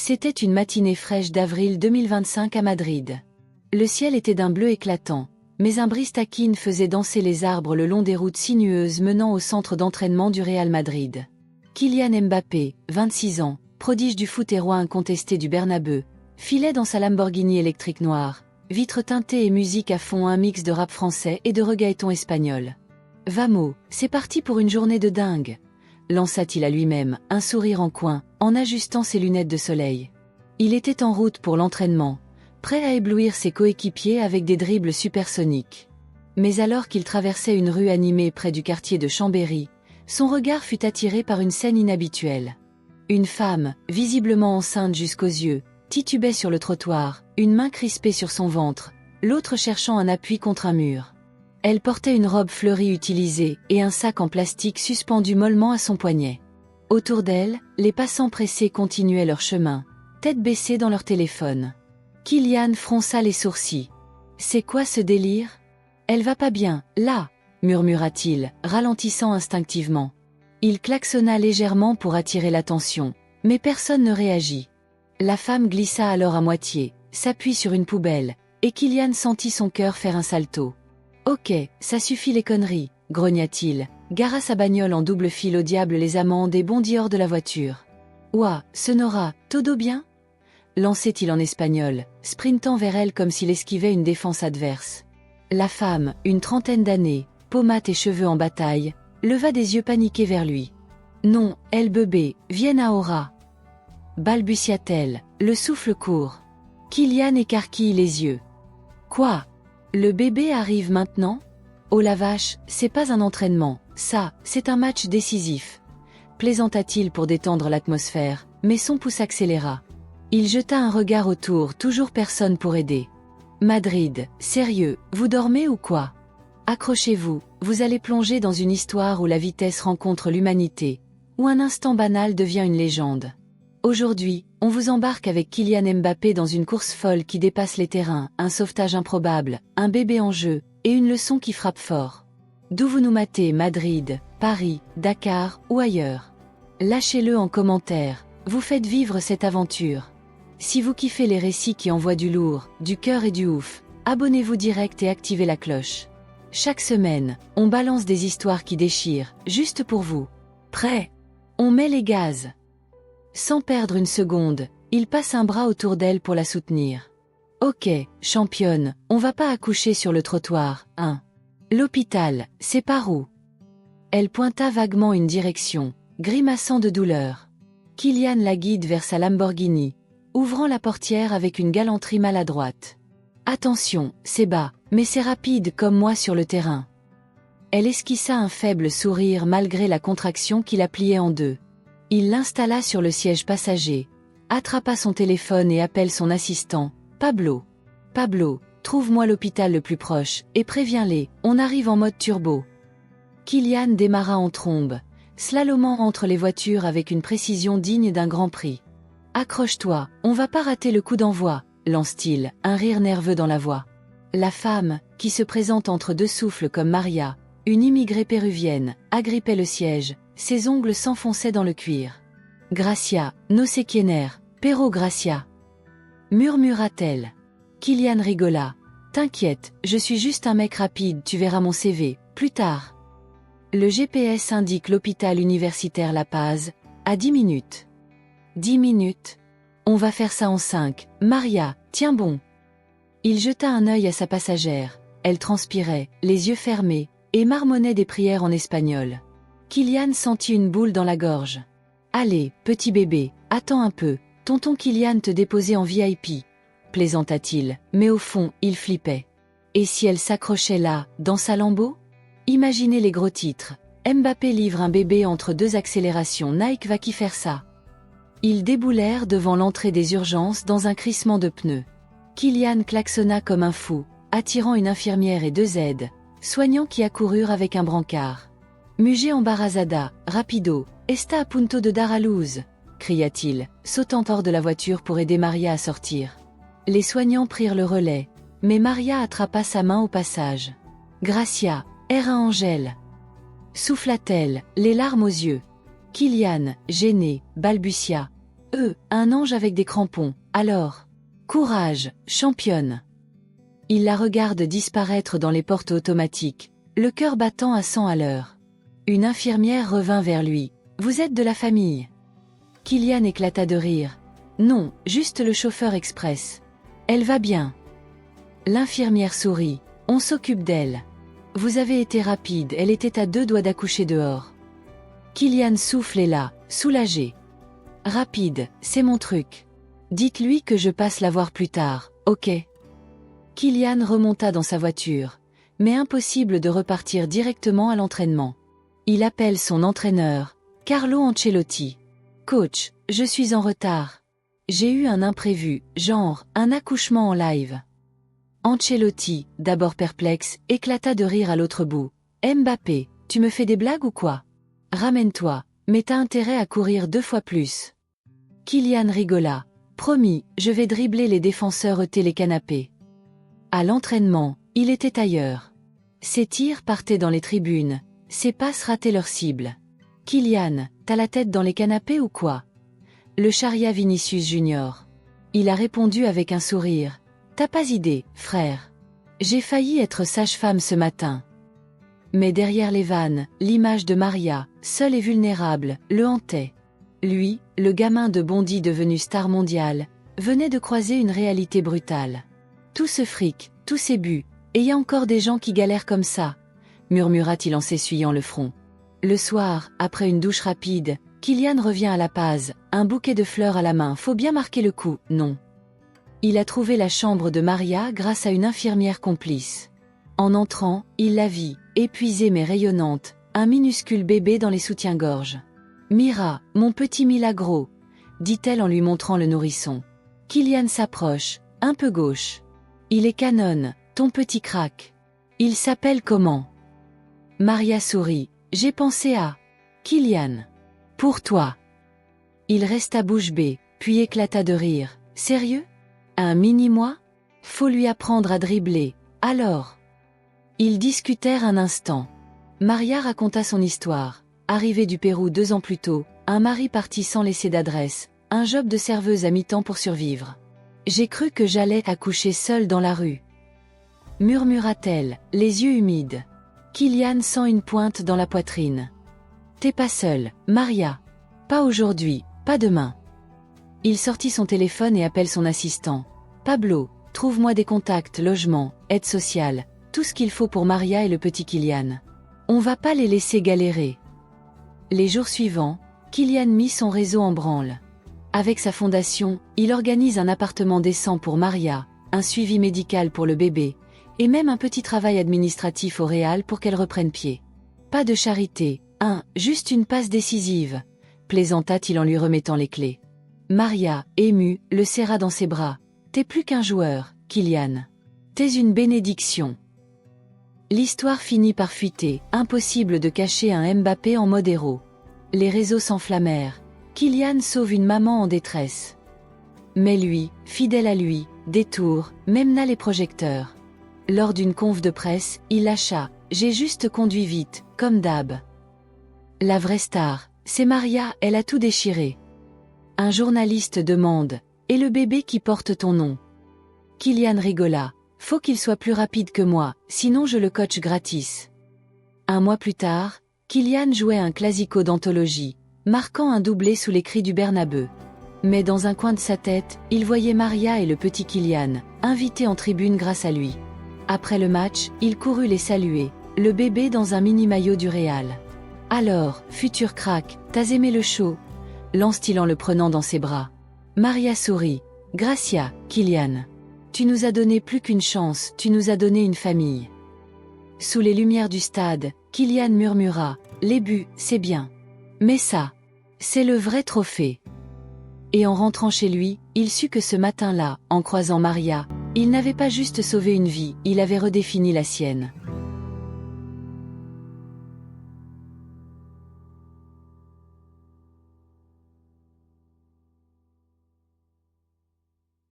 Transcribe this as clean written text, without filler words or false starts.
C'était une matinée fraîche d'avril 2025 à Madrid. Le ciel était d'un bleu éclatant, mais un brise taquine faisait danser les arbres le long des routes sinueuses menant au centre d'entraînement du Real Madrid. Kylian Mbappé, 26 ans, prodige du foot et roi incontesté du Bernabeu, filait dans sa Lamborghini électrique noire, vitres teintées et musique à fond, un mix de rap français et de reggaeton espagnol. « Vamos, c'est parti pour une journée de dingue !» lança-t-il à lui-même, un sourire en coin, en ajustant ses lunettes de soleil. Il était en route pour l'entraînement, prêt à éblouir ses coéquipiers avec des dribbles supersoniques. Mais alors qu'il traversait une rue animée près du quartier de Chambéry, son regard fut attiré par une scène inhabituelle. Une femme, visiblement enceinte jusqu'aux yeux, titubait sur le trottoir, une main crispée sur son ventre, l'autre cherchant un appui contre un mur. Elle portait une robe fleurie utilisée et un sac en plastique suspendu mollement à son poignet. Autour d'elle, les passants pressés continuaient leur chemin, tête baissée dans leur téléphone. Kylian fronça les sourcils. « C'est quoi ce délire ? Elle va pas bien, là !» murmura-t-il, ralentissant instinctivement. Il klaxonna légèrement pour attirer l'attention, mais personne ne réagit. La femme glissa alors à moitié, s'appuie sur une poubelle, et Kylian sentit son cœur faire un salto. « Ok, ça suffit les conneries », grogna-t-il, gara sa bagnole en double file au diable les amendes et bondit hors de la voiture. « Ouah, Sonora, todo bien ?» lançait-il en espagnol, sprintant vers elle comme s'il esquivait une défense adverse. La femme, une trentaine d'années, peau mate et cheveux en bataille, leva des yeux paniqués vers lui. « Non, elle bébé, vienne ahora !» balbutia-t-elle, le souffle court. Kylian écarquille les yeux. « Quoi ? Le bébé arrive maintenant ? Oh la vache, c'est pas un entraînement, ça, c'est un match décisif. » plaisanta-t-il pour détendre l'atmosphère, mais son pouce accéléra. Il jeta un regard autour, toujours personne pour aider. « Madrid, sérieux, vous dormez ou quoi ? Accrochez-vous, vous allez plonger dans une histoire où la vitesse rencontre l'humanité, où un instant banal devient une légende. Aujourd'hui, on vous embarque avec Kylian Mbappé dans une course folle qui dépasse les terrains, un sauvetage improbable, un bébé en jeu, et une leçon qui frappe fort. D'où vous nous matez, Madrid, Paris, Dakar ou ailleurs ? Lâchez-le en commentaire, vous faites vivre cette aventure. Si vous kiffez les récits qui envoient du lourd, du cœur et du ouf, abonnez-vous direct et activez la cloche. Chaque semaine, on balance des histoires qui déchirent, juste pour vous. Prêt ? On met les gaz. Sans perdre une seconde, il passe un bras autour d'elle pour la soutenir. Ok, championne, on va pas accoucher sur le trottoir, hein. L'hôpital, c'est par où ? Elle pointa vaguement une direction, grimaçant de douleur. Kylian la guide vers sa Lamborghini, ouvrant la portière avec une galanterie maladroite. Attention, c'est bas, mais c'est rapide comme moi sur le terrain. Elle esquissa un faible sourire malgré la contraction qui la pliait en deux. Il l'installa sur le siège passager, attrapa son téléphone et appelle son assistant, Pablo. Pablo, trouve-moi l'hôpital le plus proche, et préviens-les, on arrive en mode turbo. Kylian démarra en trombe, slalomant entre les voitures avec une précision digne d'un Grand Prix. Accroche-toi, on va pas rater le coup d'envoi, lance-t-il, un rire nerveux dans la voix. La femme, qui se présente entre deux souffles comme Maria, une immigrée péruvienne, agrippait le siège, ses ongles s'enfonçaient dans le cuir. « Gracia, no sé quién eres, pero Gracia !» murmura-t-elle. Kylian rigola. « T'inquiète, je suis juste un mec rapide, tu verras mon CV, plus tard. » Le GPS indique l'hôpital universitaire La Paz, à 10 minutes. 10 minutes ? On va faire ça en 5, Maria, tiens bon. Il jeta un œil à sa passagère, elle transpirait, les yeux fermés, et marmonnait des prières en espagnol. Kylian sentit une boule dans la gorge. « Allez, petit bébé, attends un peu, tonton Kylian te déposait en VIP, » plaisanta-t-il, mais au fond, il flippait. Et si elle s'accrochait là, dans sa Lambo ? Imaginez les gros titres. Mbappé livre un bébé entre deux accélérations, Nike va qui faire ça ? Ils déboulèrent devant l'entrée des urgences dans un crissement de pneus. Kylian klaxonna comme un fou, attirant une infirmière et deux aides, soignants qui accoururent avec un brancard. « Mujer embarazada, rapido, está a punto de dar a luz !» cria-t-il, sautant hors de la voiture pour aider Maria à sortir. Les soignants prirent le relais, mais Maria attrapa sa main au passage. « Gracia, era Angèle !» souffla-t-elle, les larmes aux yeux. Kylian, gêné, balbutia. Un ange avec des crampons, alors. Courage, championne. Il la regarde disparaître dans les portes automatiques, le cœur battant à 100 à l'heure. Une infirmière revint vers lui. Vous êtes de la famille? Kylian éclata de rire. Non, juste le chauffeur express. Elle va bien. L'infirmière sourit. On s'occupe d'elle. Vous avez été rapide, elle était à 2 doigts d'accoucher dehors. Kylian souffle et là, soulagé. Rapide, c'est mon truc. Dites-lui que je passe la voir plus tard, ok? Kylian remonta dans sa voiture, mais impossible de repartir directement à l'entraînement. Il appelle son entraîneur, Carlo Ancelotti. Coach, je suis en retard. J'ai eu un imprévu, genre, un accouchement en live. Ancelotti, d'abord perplexe, éclata de rire à l'autre bout. Mbappé, tu me fais des blagues ou quoi? Ramène-toi, mais t'as intérêt à courir 2 fois plus. Kylian rigola. Promis, je vais dribbler les défenseurs ôter les canapés. À l'entraînement, il était ailleurs. Ses tirs partaient dans les tribunes, ses passes rataient leur cible. Kylian, t'as la tête dans les canapés ou quoi? Le charria Vinicius Junior. Il a répondu avec un sourire. T'as pas idée, frère. J'ai failli être sage-femme ce matin. Mais derrière les vannes, l'image de Maria, seule et vulnérable, le hantait. Lui, le gamin de Bondy devenu star mondiale, venait de croiser une réalité brutale. Tout ce fric, tous ces buts, et y a encore des gens qui galèrent comme ça, murmura-t-il en s'essuyant le front. Le soir, après une douche rapide, Kylian revient à La Paz, un bouquet de fleurs à la main. Faut bien marquer le coup, non? Il a trouvé la chambre de Maria grâce à une infirmière complice. En entrant, il la vit, épuisée mais rayonnante, un minuscule bébé dans les soutiens-gorge. Mira, mon petit Milagro, dit-elle en lui montrant le nourrisson. Kylian s'approche, un peu gauche. Il est canon, ton petit crack. Il s'appelle comment? Maria sourit. J'ai pensé à Kylian. Pour toi. Il resta bouche bée, puis éclata de rire. Sérieux? Un mini-moi? Faut lui apprendre à dribbler, alors. Ils discutèrent un instant. Maria raconta son histoire. Arrivée du Pérou 2 ans plus tôt, un mari parti sans laisser d'adresse, un job de serveuse à mi-temps pour survivre. J'ai cru que j'allais accoucher seule dans la rue. Murmura-t-elle, les yeux humides. Kylian sent une pointe dans la poitrine. T'es pas seule, Maria. Pas aujourd'hui, pas demain. Il sortit son téléphone et appelle son assistant. Pablo, trouve-moi des contacts, logement, aide sociale, tout ce qu'il faut pour Maria et le petit Kylian. On va pas les laisser galérer. Les jours suivants, Kylian mit son réseau en branle. Avec sa fondation, il organise un appartement décent pour Maria, un suivi médical pour le bébé, et même un petit travail administratif au Real pour qu'elle reprenne pied. Pas de charité, juste une passe décisive, plaisanta-t-il en lui remettant les clés. Maria, émue, le serra dans ses bras. T'es plus qu'un joueur, Kylian. T'es une bénédiction. L'histoire finit par fuiter, impossible de cacher un Mbappé en mode héros. Les réseaux s'enflammèrent. Kylian sauve une maman en détresse. Mais lui, fidèle à lui, détourne, mènera les projecteurs. Lors d'une conf de presse, il lâcha « J'ai juste conduit vite, comme d'hab ». La vraie star, c'est Maria, elle a tout déchiré. Un journaliste demande « Et le bébé qui porte ton nom ?» Kylian rigola. Faut qu'il soit plus rapide que moi, sinon je le coach gratis. Un mois plus tard, Kylian jouait un classico d'anthologie, marquant un doublé sous les cris du Bernabeu. Mais dans un coin de sa tête, il voyait Maria et le petit Kylian, invités en tribune grâce à lui. Après le match, il courut les saluer, le bébé dans un mini-maillot du Real. « Alors, futur crack, t'as aimé le show ?» lance-t-il en le prenant dans ses bras. Maria sourit. « Gracia, Kylian. Tu nous as donné plus qu'une chance, tu nous as donné une famille. » Sous les lumières du stade, Kylian murmura « Les buts, c'est bien. Mais ça, c'est le vrai trophée. » Et en rentrant chez lui, il sut que ce matin-là, en croisant Maria, il n'avait pas juste sauvé une vie, il avait redéfini la sienne.